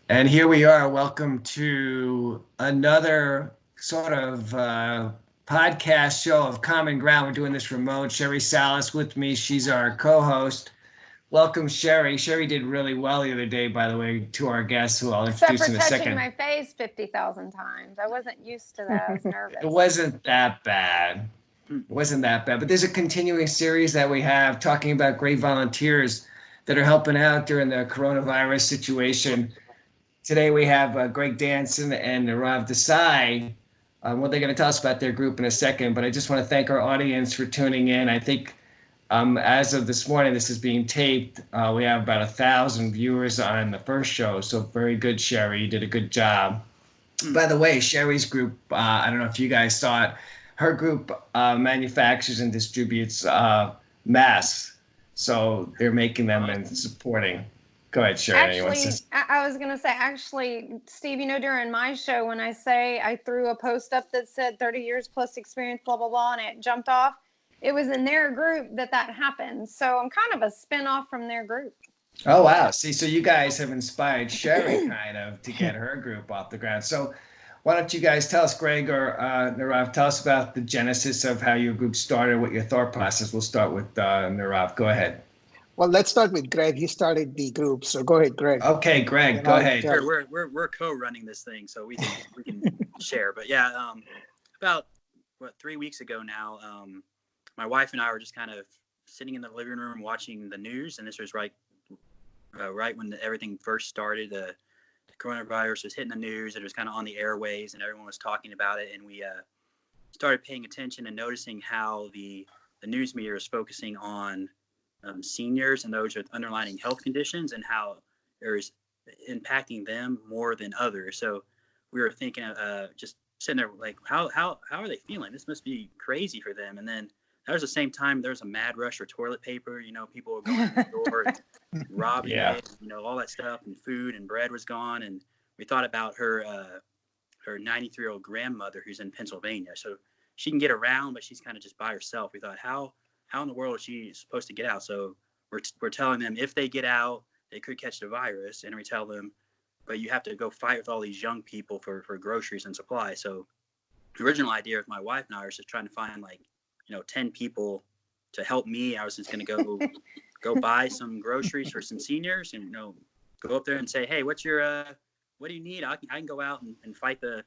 And here we are. Welcome to another sort of podcast show of Common Ground. We're doing this remote. Sherry Salas with me. She's our co-host. Welcome, Sherry. Sherry did really well the other day, by the way, to our guests, who I'll Except introduce for in a touching second. my face 50,000 times. I wasn't used to that. I was nervous. It wasn't that bad. It wasn't that bad. But there's a continuing series that we have talking about great volunteers that are helping out during the coronavirus situation. Today we have Greg Danson and Nirav Desai. What they're going to tell us about their group in a second, but I just want to thank our audience for tuning in. I think as of this morning, this is being taped. We have about 1,000 viewers on the first show, so very good, Sherry. You did a good job. By the way, Sherry's group, I don't know if you guys saw it, her group manufactures and distributes masks, so they're making them and supporting. Go ahead, Sherry. Actually, I was going to say, Steve, during my show, when I say I threw a post up that said 30 years plus experience, blah, blah, blah, and it jumped off, it was in their group that happened. So I'm kind of a spinoff from their group. Oh, wow. See, so you guys have inspired Sherry kind of to get her group off the ground. So why don't you guys tell us, Greg or Nirav, tell us about the genesis of how your group started, what your thought process. We'll start with Nirav. Go ahead. Well, let's start with Greg. He started the group, so go ahead, Greg. Okay, Greg, go ahead. We're co-running this thing, so we can share. But yeah, about 3 weeks ago now, my wife and I were just kind of sitting in the living room watching the news, and this was right when everything first started. The coronavirus was hitting the news. It was kind of on the airways, and everyone was talking about it. And we started paying attention and noticing how the news media was focusing on seniors and those with underlying health conditions and how it was impacting them more than others. So we were thinking, just sitting there like, how are they feeling? This must be crazy for them. And then that was the same time there was a mad rush for toilet paper. People were going to the store, and robbing it, all that stuff, and food and bread was gone. And we thought about her 93-year-old grandmother who's in Pennsylvania. So she can get around, but she's kind of just by herself. We thought, how in the world is she supposed to get out? So we're telling them if they get out, they could catch the virus. And we tell them, but you have to go fight with all these young people for groceries and supplies. So the original idea with my wife and I was just trying to find 10 people to help me. I was just going to go buy some groceries for some seniors and, go up there and say, hey, what do you need? I can go out and fight the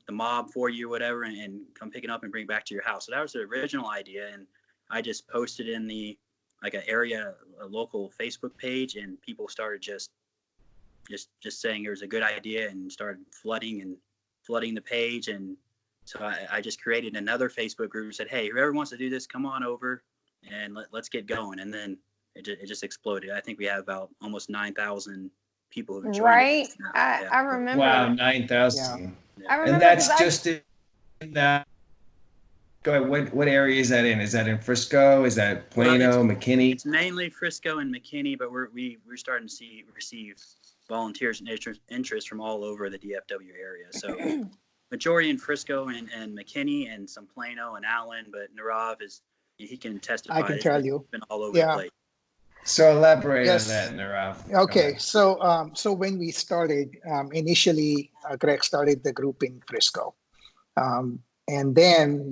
mob for you, whatever, and come pick it up and bring it back to your house. So that was the original idea. And I just posted in a local Facebook page, and people started just saying it was a good idea and started flooding the page. And so I just created another Facebook group and said, hey, whoever wants to do this, come on over and let's get going. And then it just exploded. I think we have about almost 9,000 people who joined. Right. I remember. Wow, 9,000. Yeah. I remember. And that's just in that. Go ahead. What area is that in? Is that in Frisco? Is that Plano, McKinney? It's mainly Frisco and McKinney, but we're starting to receive volunteers and interest from all over the DFW area. So majority in Frisco and McKinney, and some Plano and Allen, but Nirav he can testify. I can tell you. It's been all over the place. So elaborate on that, Nirav. Okay, so when we started, initially, Greg started the group in Frisco. And then,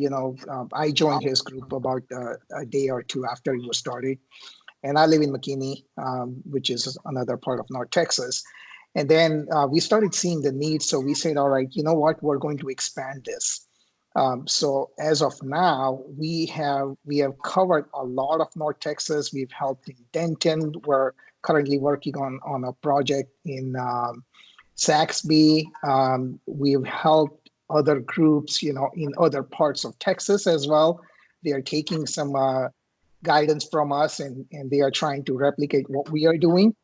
I joined his group about a day or two after he was started. And I live in McKinney, which is another part of North Texas. And then we started seeing the need. So we said, all right, you know what, we're going to expand this. So as of now, we have covered a lot of North Texas. We've helped in Denton. We're currently working on a project in Saxby. We've helped other groups, in other parts of Texas as well. They are taking some guidance from us, and they are trying to replicate what we are doing.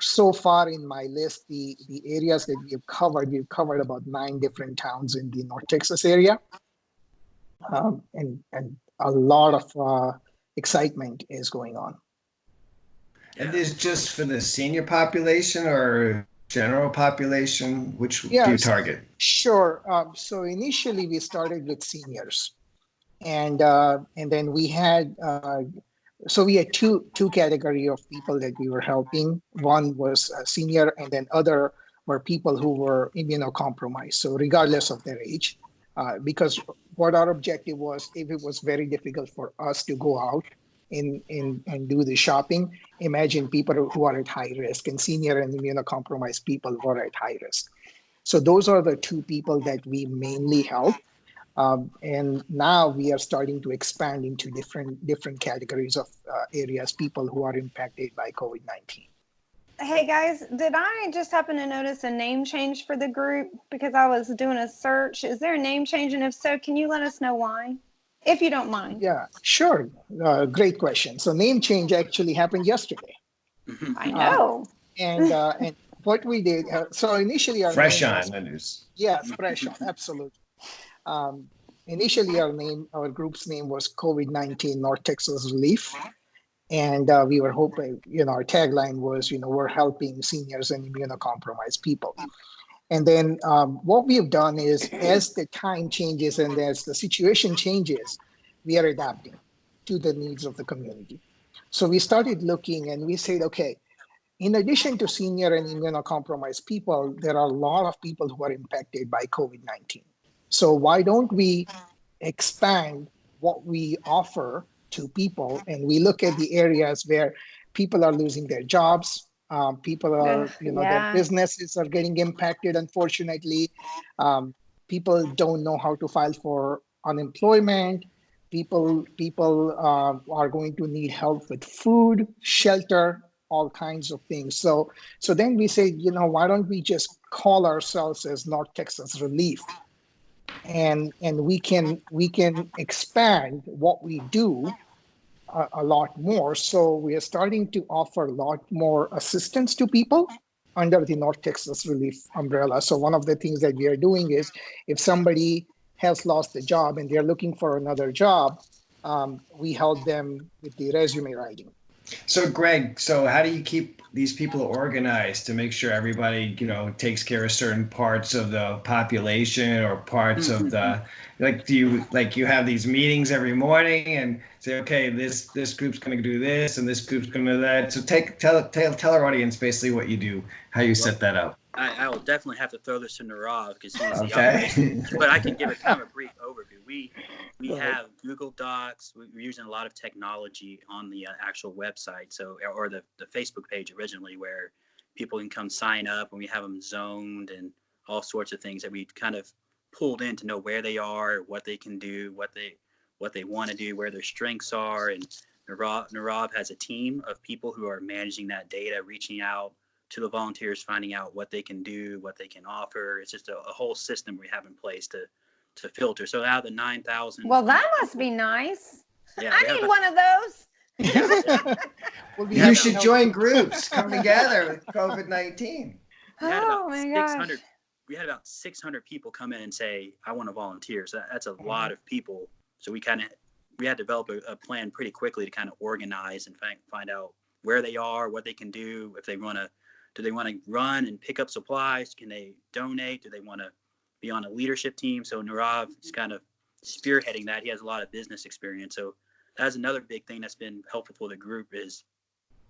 So far in my list, the areas that we've covered about 9 different towns in the North Texas area. And a lot of excitement is going on. And this just for the senior population or general population? Which do you target? Sure. So initially we started with seniors, and then we had So we had two category of people that we were helping. One was senior, and then other were people who were immunocompromised. So regardless of their age, because what our objective was, if it was very difficult for us to go out and do the shopping, imagine people who are at high risk, and senior and immunocompromised people who are at high risk. So those are the two people that we mainly help. And now we are starting to expand into different categories of areas, people who are impacted by COVID-19. Hey guys, did I just happen to notice a name change for the group because I was doing a search? Is there a name change? And if so, can you let us know why? If you don't mind. Yeah, sure. Great question. So name change actually happened yesterday. I know. And what we did, so initially our Fresh name on was, the news. yes, fresh on, absolutely. Initially our group's name was COVID-19 North Texas Relief. And we were hoping, our tagline was, we're helping seniors and immunocompromised people. And then what we have done is, as the time changes and as the situation changes, we are adapting to the needs of the community. So we started looking and we said, okay, in addition to senior and immunocompromised people, there are a lot of people who are impacted by COVID-19. So why don't we expand what we offer to people, and we look at the areas where people are losing their jobs, people are, their businesses are getting impacted, unfortunately. People don't know how to file for unemployment. People are going to need help with food, shelter, all kinds of things. So then we say, why don't we just call ourselves as North Texas Relief? And we can expand what we do a lot more. So we are starting to offer a lot more assistance to people under the North Texas Relief umbrella. So one of the things that we are doing is, if somebody has lost a job and they're looking for another job, we help them with the resume writing. So Greg, how do you keep these people organized to make sure everybody, takes care of certain parts of the population or parts of the, do you have these meetings every morning and say, okay, this group's going to do this and this group's going to do that. So tell our audience basically what you do, how you set that up. I will definitely have to throw this to Nirav because he's the Okay. operations, but I can give it kind of a brief overview. We have Google Docs. We're using a lot of technology on the actual website, or the Facebook page originally, where people can come sign up, and we have them zoned and all sorts of things that we kind of pulled in to know where they are, what they can do, what they want to do, where their strengths are. And Nirav has a team of people who are managing that data, reaching out to the volunteers, finding out what they can do, what they can offer. It's just a whole system we have in place to filter. So out of the 9,000. Well, that must be nice. Yeah, I need one of those. Well, You should join groups, come together with COVID-19. Oh my gosh. We had about 600 people come in and say, I want to volunteer. So that's a lot of people. So we had to develop a plan pretty quickly to kind of organize and find out where they are, what they can do, if they want to. Do they want to run and pick up supplies? Can they donate? Do they want to be on a leadership team? So Nirav is kind of spearheading that. He has a lot of business experience. So that's another big thing that's been helpful for the group, is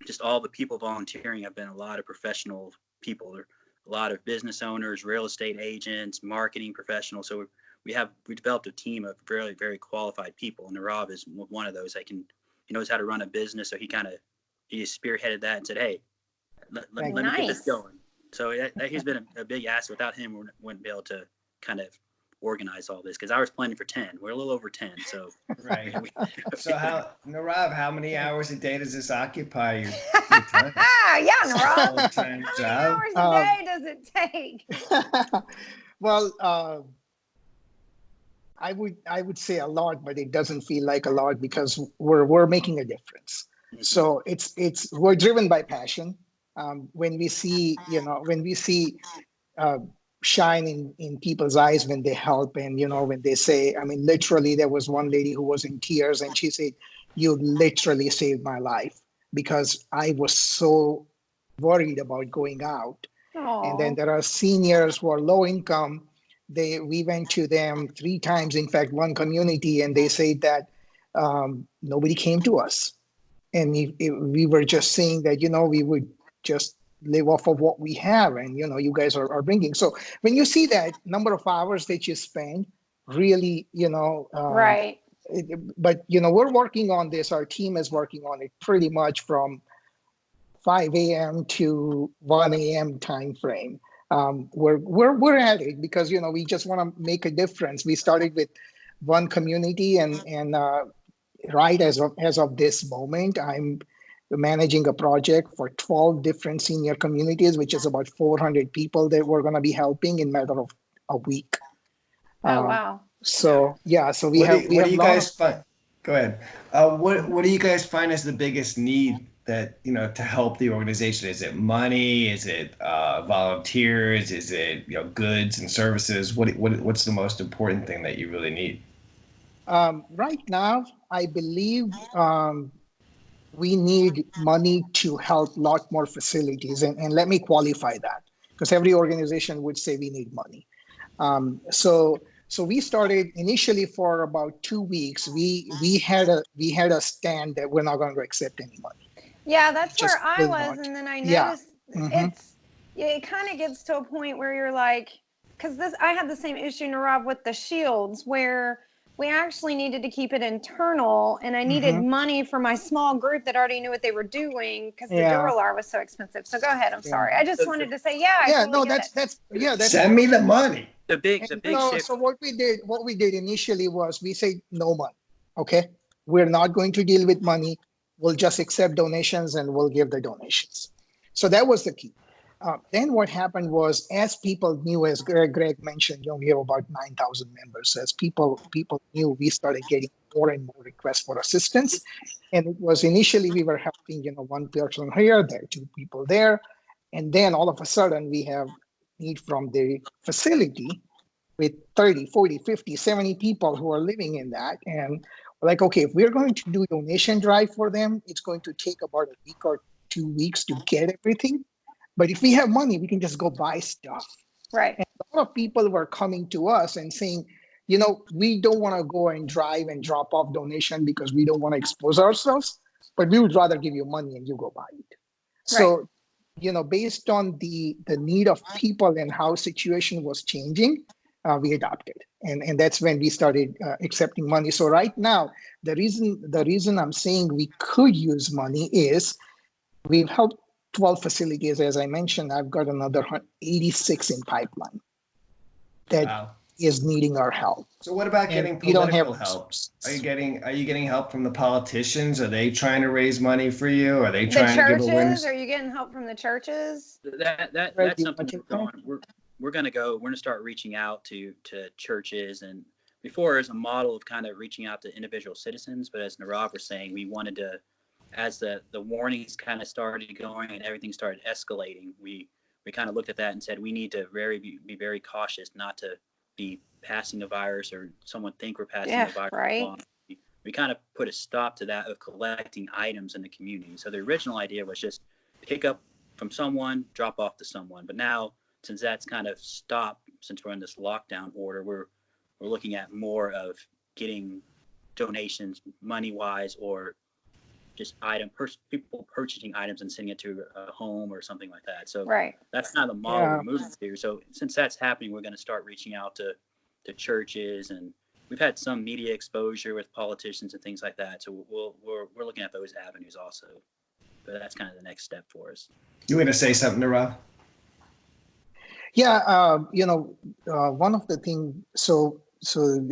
just all the people volunteering have been a lot of professional people. There are a lot of business owners, real estate agents, marketing professionals. So we developed a team of very, very qualified people. And Nirav is one of those. He knows how to run a business. So he spearheaded that and said, hey, let me get this going. So he's been a big asset. Without him, we wouldn't be able to kind of organize all this, because I was planning for 10. We're a little over 10. So right. So Nirav, how many hours a day does this occupy your time? Yeah, Nirav. How many hours a day does it take? Well, I would say a lot, but it doesn't feel like a lot because we're making a difference. Mm-hmm. So we're driven by passion. When we see shine in people's eyes when they help, and when they say, literally, there was one lady who was in tears and she said, you literally saved my life, because I was so worried about going out. Aww. And then there are seniors who are low income. We went to them 3 times, in fact, one community, and they said that nobody came to us. And if we were just saying that, we would just live off of what we have, and you guys are bringing. So when you see that number of hours that you spend, really, Right. but we're working on this. Our team is working on it pretty much from 5 a.m. to 1 a.m. time frame. We're at it because we just want to make a difference. We started with one community, and right as of this moment, I'm managing a project for 12 different senior communities, which is about 400 people that we're going to be helping in a matter of a week. Oh, wow. So yeah, so we What have do you a lot guys find? Go ahead. What do you guys find is the biggest need that to help the organization? Is it money? Is it volunteers? Is it goods and services? What's the most important thing that you really need? Right now, I believe we need money to help a lot more facilities. And let me qualify that, because every organization would say we need money. So we started initially for about 2 weeks. We had a stand that we're not going to accept any money. Yeah, that's Just where I will was. not. And then I Yeah. noticed it kind of gets to a point where you're like, because I had the same issue, Nirav, with the shields, where we actually needed to keep it internal, and I needed money for my small group that already knew what they were doing because the Duralar was so expensive. So go ahead. I'm sorry. I just wanted to say, I totally get it. Send me the money. The big shift. So what we did initially was we said no money. Okay, we're not going to deal with money. We'll just accept donations and we'll give the donations. So that was the key. Then what happened was, as people knew, as Greg mentioned, we have about 9,000 members. As people knew, we started getting more and more requests for assistance. And it was initially we were helping, one person here, there, 2 people there. And then all of a sudden we have need from the facility with 30, 40, 50, 70 people who are living in that. And we're like, okay, if we're going to do donation drive for them, it's going to take about a week or 2 weeks to get everything. But if we have money, we can just go buy stuff. Right. And a lot of people were coming to us and saying, we don't want to go and drive and drop off donation because we don't want to expose ourselves, but we would rather give you money and you go buy it. So, based on the need of people and how situation was changing, we adopted. And that's when we started accepting money. So right now, the reason I'm saying we could use money is we've helped 12 facilities. As I mentioned, I've got another 86 in pipeline that is needing our help. So what about getting political help? Are you getting help from the politicians? Are they trying to raise money for you? Are they trying to give awareness? Are you getting help from the churches? That's something we're going to start reaching out to churches. And before, there's a model of kind of reaching out to individual citizens, but as Nirav was saying, we wanted to, as the warnings kind of started going and everything started escalating, we kind of looked at that and said we need to be very cautious not to be passing a virus or someone think we're passing a virus along. We kind of put a stop to that of collecting items in the community. So the original idea was just pick up from someone, drop off to someone. But now, since that's kind of stopped, since we're in this lockdown order, we're looking at more of getting donations money-wise, or just people purchasing items and sending it to a home or something like that. So that's kind of the model we're moving to. So since that's happening, we're going to start reaching out to churches, and we've had some media exposure with politicians and things like that. So we're looking at those avenues also. But that's kind of the next step for us. You want to say something, Nirav? Yeah, one of the things, so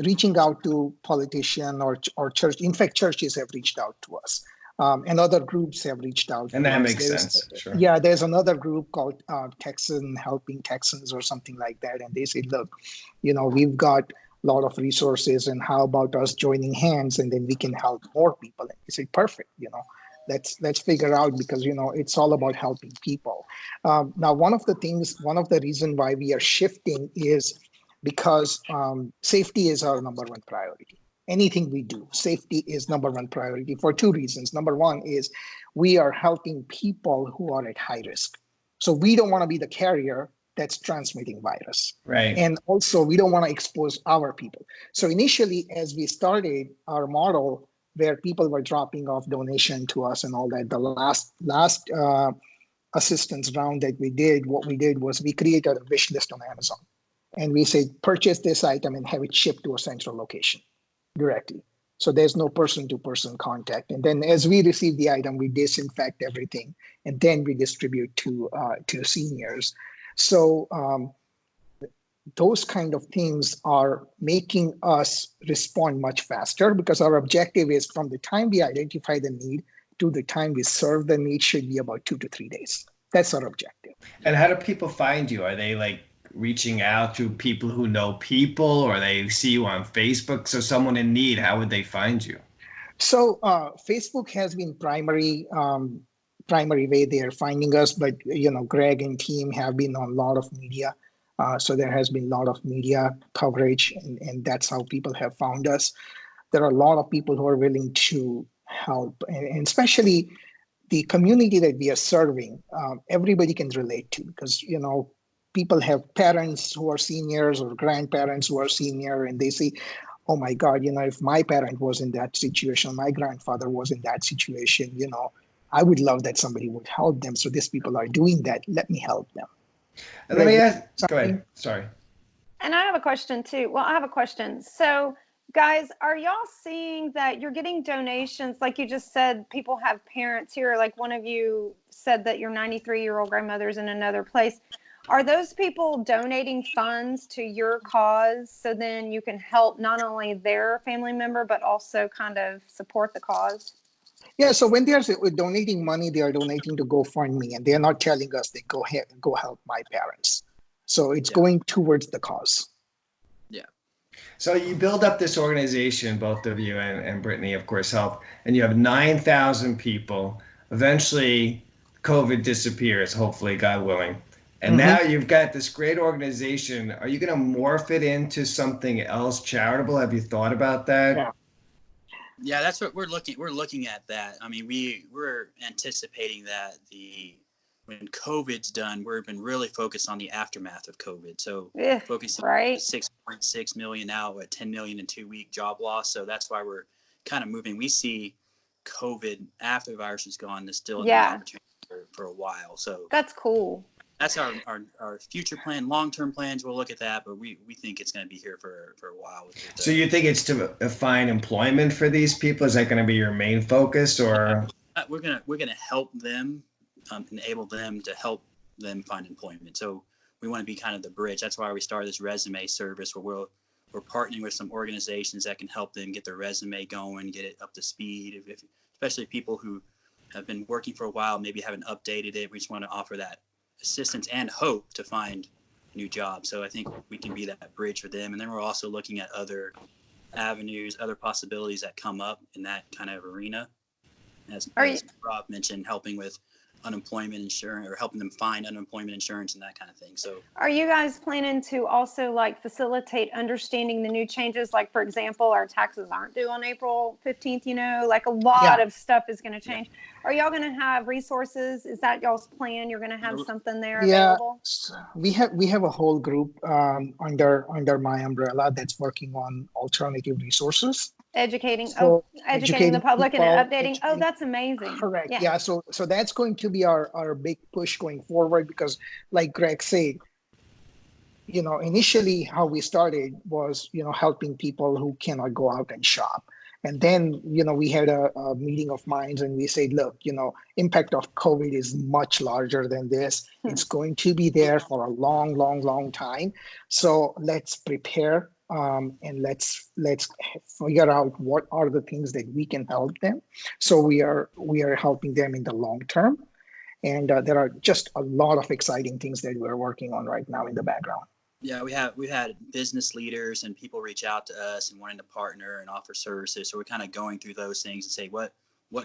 reaching out to politician or church, in fact, churches have reached out to us. And other groups have reached out. And that makes sense. Sure. Yeah, there's another group called Helping Texans or something like that. And they say, look, we've got a lot of resources, and how about us joining hands, and then we can help more people. And we say, perfect, let's figure out, because, it's all about helping people. Now, one of the reasons why we are shifting is because safety is our number one priority. Anything we do, safety is number one priority for 2 reasons. Number one is we are helping people who are at high risk. So we don't want to be the carrier that's transmitting virus. Right. And also we don't want to expose our people. So initially, as we started our model, where people were dropping off donation to us and all that. The last assistance round that we did, what we did was we created a wish list on Amazon. And we said, purchase this item and have it shipped to a central location directly. So there's no person-to-person contact. And then as we receive the item, we disinfect everything, and then we distribute to seniors. So those kind of things are making us respond much faster, because our objective is from the time we identify the need to the time we serve the need should be about 2 to 3 days. That's our objective. And how do people find you? Are they like reaching out to people who know people, or they see you on Facebook? So someone in need, how would they find you? So Facebook has been primary way they are finding us, but Greg and team have been on a lot of media. So there has been a lot of media coverage, and that's how people have found us. There are a lot of people who are willing to help, and especially the community that we are serving, everybody can relate to, because people have parents who are seniors or grandparents who are senior, and they say, oh my God, if my parent was in that situation, my grandfather was in that situation, I would love that somebody would help them. So these people are doing that. Let me help them. And let me ask, go ahead. Sorry. And I have a question too. Well, I have a question. So guys, are y'all seeing that you're getting donations? Like you just said, people have parents here. Like one of you said that your 93-year-old grandmother's in another place. Are those people donating funds to your cause so then you can help not only their family member, but also kind of support the cause? Yeah, so when they are donating money, they are donating to GoFundMe, and they are not telling us they go help my parents. So it's going towards the cause. Yeah. So you build up this organization, both of you, and Brittany, of course, help, and you have 9,000 people. Eventually, COVID disappears, hopefully, God willing. And now you've got this great organization. Are you going to morph it into something else charitable? Have you thought about that? Yeah, that's what we're looking at that. I mean, we're anticipating that when COVID's done, we've been really focused on the aftermath of COVID. So focusing on 6.6 million now at 10 million in 2-week job loss. So that's why we're kind of moving. We see COVID after the virus is gone is still an opportunity for a while. So that's cool. That's our future plan, long-term plans. We'll look at that, but we think it's going to be here for a while. So you think it's to find employment for these people? Is that going to be your main focus, or we're gonna help them, enable them to help them find employment? So we want to be kind of the bridge. That's why we started this resume service, where we're partnering with some organizations that can help them get their resume going, get it up to speed. Especially people who have been working for a while, maybe haven't updated it. We just want to offer that assistance and hope to find new jobs. So I think we can be that bridge for them. And then we're also looking at other avenues, other possibilities that come up in that kind of arena. As Rob mentioned, helping with unemployment insurance, or helping them find unemployment insurance and that kind of thing. So are you guys planning to also like facilitate understanding the new changes? Like, for example, our taxes aren't due on April 15th, like a lot of stuff is going to change. Are y'all going to have resources? Is that y'all's plan? You're going to have something there available? We have a whole group under my umbrella that's working on alternative resources. Educating the public people, and updating. Oh, that's amazing. Correct. Yeah. So that's going to be our big push going forward, because like Greg said, initially how we started was, helping people who cannot go out and shop. And then, we had a meeting of minds, and we said, look, impact of COVID is much larger than this. It's going to be there for a long, long, long time. So let's prepare. And let's figure out what are the things that we can help them. So we are helping them in the long term, and there are just a lot of exciting things that we're working on right now in the background. Yeah, we've had business leaders and people reach out to us and wanting to partner and offer services. So we're kind of going through those things and say what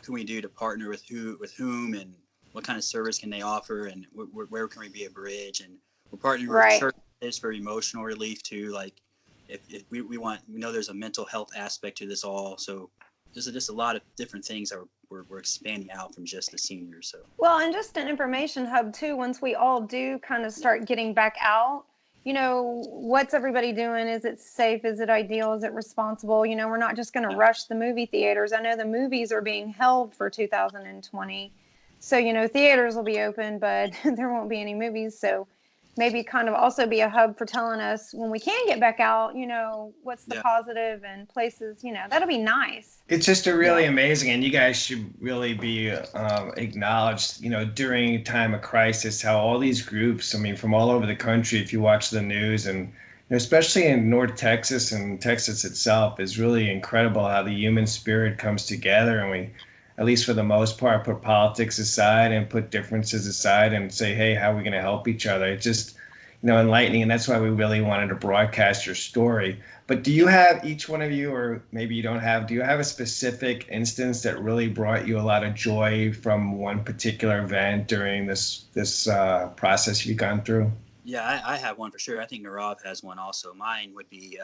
can we do to partner with whom, and what kind of service can they offer, and where can we be a bridge. And we're partnering with churches for emotional relief too, like. If we know there's a mental health aspect to this all. So there's just a lot of different things that we're expanding out from just the seniors. So well, and just an information hub too. Once we all do kind of start getting back out, what's everybody doing? Is it safe? Is it ideal? Is it responsible? We're not just going to rush the movie theaters. I know the movies are being held for 2020. So, theaters will be open, but there won't be any movies. So maybe kind of also be a hub for telling us when we can get back out, what's the positive and places, that'll be nice. It's just a really amazing, and you guys should really be acknowledged, during a time of crisis, how all these groups, I mean, from all over the country, if you watch the news, and especially in North Texas and Texas itself, is really incredible how the human spirit comes together, and we, at least for the most part, put politics aside and put differences aside and say, hey, how are we going to help each other? It's just, enlightening, and that's why we really wanted to broadcast your story. But do you have, each one of you, or maybe you don't have, do you have a specific instance that really brought you a lot of joy from one particular event during this process you've gone through? Yeah, I have one for sure. I think Nirav has one also. Mine would be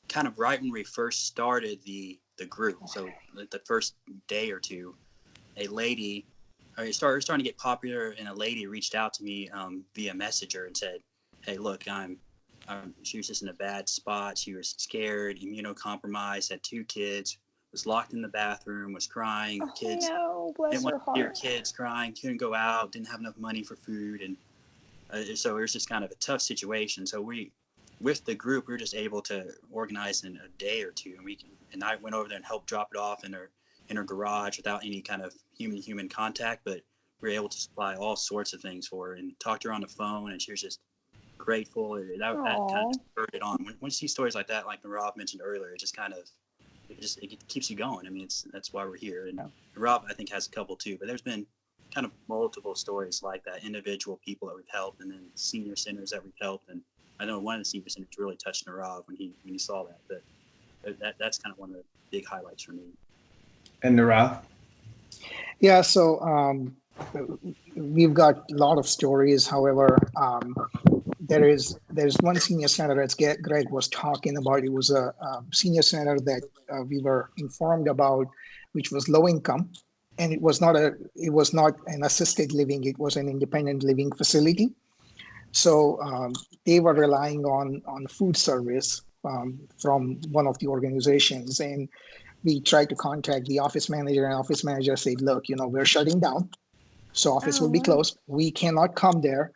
kind of right when we first started the group. So the first day or two, a lady, it started to get popular, and a lady reached out to me via Messenger and said, hey, look, she was just in a bad spot. She was scared, immunocompromised, had 2 kids, was locked in the bathroom, was crying. Kids didn't want to hear kids crying, couldn't go out, didn't have enough money for food. And so it was just kind of a tough situation. So with the group, we were just able to organize in a day or two. And I went over there and helped drop it off in her garage without any kind of human contact. But we were able to supply all sorts of things for her and talked to her on the phone. And she was just grateful. That kind of spurred it on. When you see stories like that, like Rob mentioned earlier, it just kind of it keeps you going. I mean, that's why we're here. And Rob, I think, has a couple too. But there's been kind of multiple stories like that, individual people that we've helped, and then senior centers that we've helped. And I know one of the senior centers really touched Nirav when he saw that. But that's kind of one of the big highlights for me. And Nirav? Yeah, so we've got a lot of stories. However, there's one senior center that Greg was talking about. It was a senior center that we were informed about, which was low income, and it was not an assisted living. It was an independent living facility. So they were relying on food service from one of the organizations, and we tried to contact the office manager, and office manager said, look, we're shutting down, so office will be closed. We cannot come there.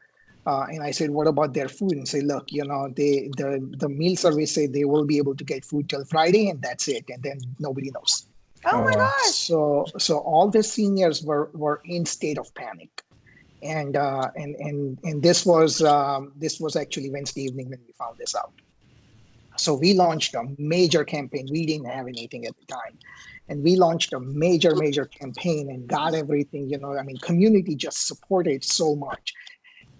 And I said, what about their food? And say, look, the meal service said they will be able to get food till Friday, and that's it. And then nobody knows. Oh my gosh. So all the seniors were in state of panic. And this was actually Wednesday evening when we found this out. So we launched a major campaign. We didn't have anything at the time. And we launched a major campaign and got everything, community just supported so much.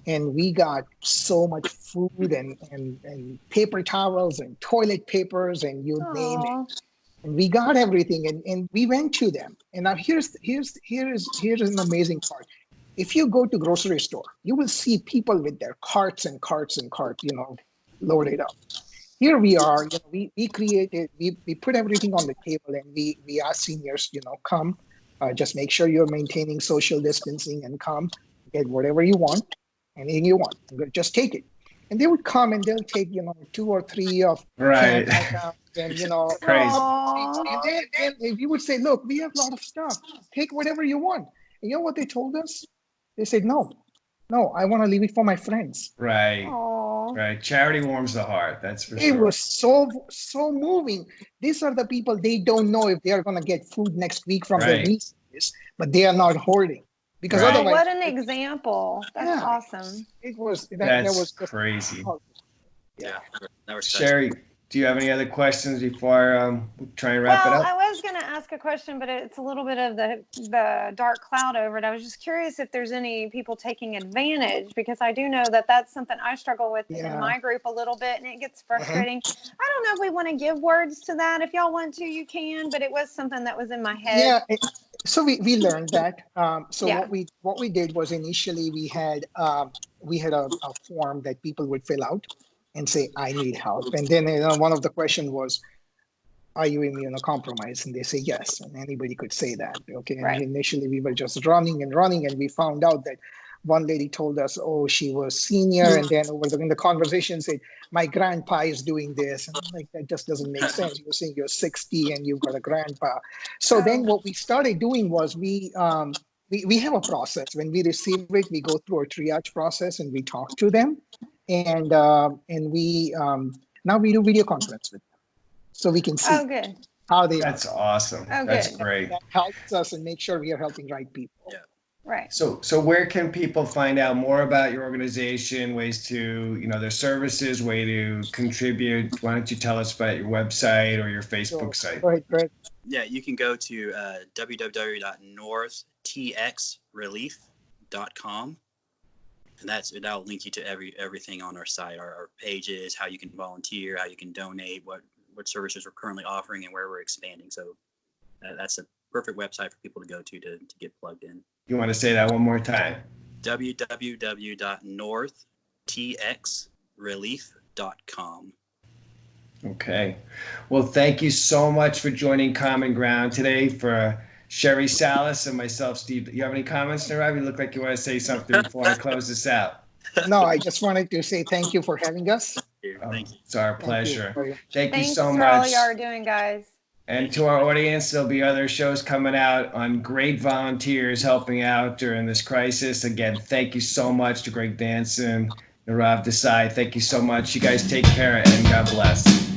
And we got so much food and paper towels and toilet papers and you name it. And we got everything and we went to them. And now here's an amazing part. If you go to grocery store, you will see people with their carts and carts and carts, loaded up. Here we are, we put everything on the table and we ask seniors, come, just make sure you're maintaining social distancing and come, get whatever you want, anything you want, just take it. And they would come and they'll take, 2 or 3 of right. And, crazy. And then we would say, look, we have a lot of stuff. Take whatever you want. And you know what they told us? They said, no, I want to leave it for my friends. Right. Right. Charity warms the heart. That's for sure. It was so moving. These are the people, they don't know if they are going to get food next week from their business, but they are not hoarding. Because otherwise, what an example. That's awesome. It was. That was crazy. Yeah. Sherry, do you have any other questions before we try and wrap it up? I was going to ask a question, but it's a little bit of the dark cloud over it. I was just curious if there's any people taking advantage, because I do know that that's something I struggle with in my group a little bit, and it gets frustrating. I don't know if we want to give words to that. If y'all want to, you can, but it was something that was in my head. Yeah. So we learned that. What we did was initially we had a form that people would fill out and say, I need help. And then one of the questions was, are you immunocompromised? And they say yes. And anybody could say that. Okay. And initially we were just running, and we found out that one lady told us, oh, she was senior, and then in the conversation said, my grandpa is doing this, and I'm like, that just doesn't make sense. You're saying you're 60 and you've got a grandpa. So then what we started doing was we have a process. When we receive it, we go through a triage process and we talk to them, and we now we do video conference with them, so we can see Oh, good. how they That's awesome. Oh, That's good. great. That helps us and make sure we are helping right people. Yeah. Right. So where can people find out more about your organization, ways to, their services, way to contribute? Why don't you tell us about your website or your Facebook site? Go ahead, Greg. Yeah, you can go to www.northtxrelief.com, and that'll link you to everything on our site, our pages, how you can volunteer, how you can donate, what services we're currently offering, and where we're expanding. So that's a perfect website for people to go to get plugged in. You want to say that one more time? www.northtxrelief.com. Okay. Well, thank you so much for joining Common Ground today. For Sherry Salas and myself, Steve, do you have any comments, Nirav? You look like you want to say something before I close this out. No, I just wanted to say thank you for having us. Thank you. It's our pleasure. Thank you Thanks so for all much. you are doing, guys. And to our audience, there'll be other shows coming out on great volunteers helping out during this crisis. Again, thank you so much to Greg Danson, Nirav Desai. Thank you so much. You guys take care and God bless.